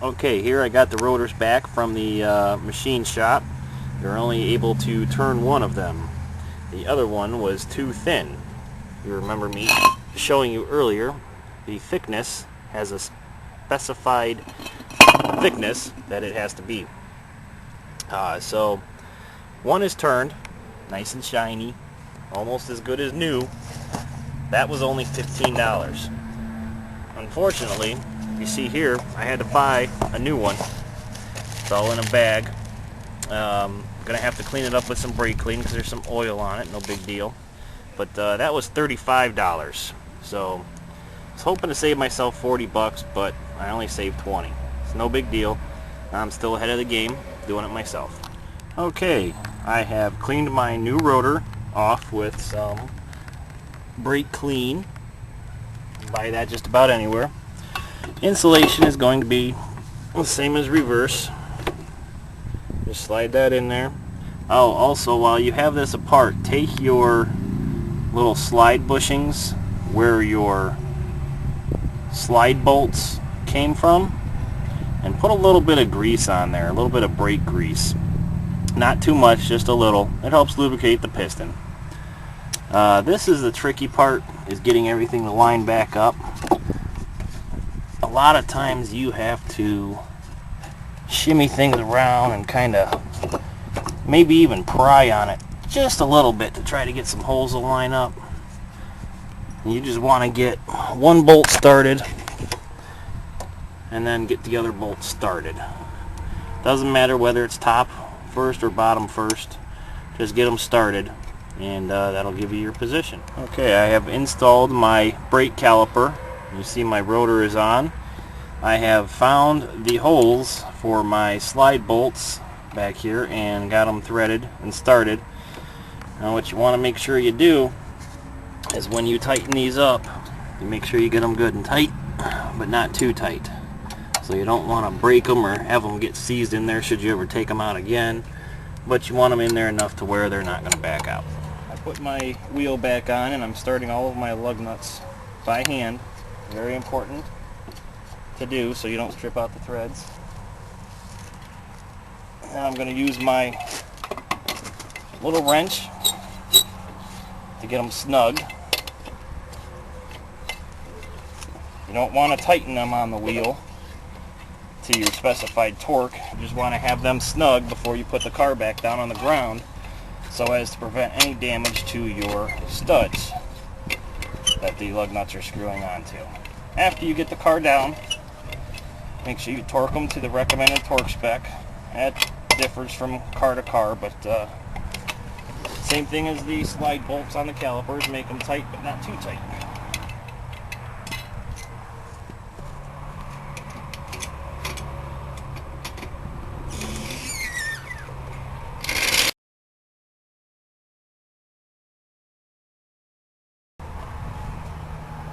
Okay, here I got the rotors back from the machine shop. You're only able to turn one of them. The other one was too thin. You remember me showing you earlier, the thickness has a specified thickness that it has to be. So one is turned, nice and shiny, almost as good as new. That was only $15. Unfortunately, you see here, I had to buy a new one. It's all in a bag. Gonna have to clean it up with some brake clean because there's some oil on it, no big deal. But that was $35. So I was hoping to save myself 40 bucks, but I only saved 20. It's no big deal. I'm still ahead of the game, doing it myself. Okay, I have cleaned my new rotor off with some brake clean. You can buy that just about anywhere. Insulation is going to be the same as reverse. Just slide that in there. Oh, also, while you have this apart, take your little slide bushings where your slide bolts came from and put a little bit of grease on there, a little bit of brake grease. Not too much, just a little. It helps lubricate the piston. This is the tricky part, is getting everything to line back up. A lot of times you have to shimmy things around and kind of maybe even pry on it just a little bit to try to get some holes to line up. You just want to get one bolt started and then get the other bolt started. Doesn't matter whether it's top first or bottom first, just get them started and that'll give you your position. Okay, I have installed my brake caliper. You see my rotor is on. I have found the holes for my slide bolts back here and got them threaded and started. Now what you want to make sure you do is when you tighten these up, you make sure you get them good and tight, but not too tight. So you don't want to break them or have them get seized in there should you ever take them out again, but you want them in there enough to where they're not going to back out. I put my wheel back on and I'm starting all of my lug nuts by hand. Very important to do so you don't strip out the threads. Now I'm going to use my little wrench to get them snug. You don't want to tighten them on the wheel to your specified torque. You just want to have them snug before you put the car back down on the ground so as to prevent any damage to your studs that the lug nuts are screwing onto. After you get the car down, make sure you torque them to the recommended torque spec. That differs from car to car, but same thing as the slide bolts on the calipers, make them tight but not too tight.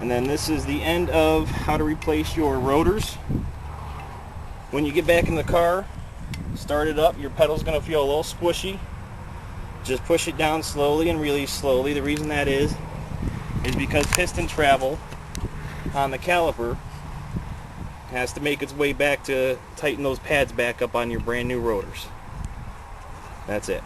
And then this is the end of how to replace your rotors. When you get back in the car, start it up, your pedal's going to feel a little squishy. Just push it down slowly and release slowly. The reason that is because piston travel on the caliper has to make its way back to tighten those pads back up on your brand new rotors. That's it.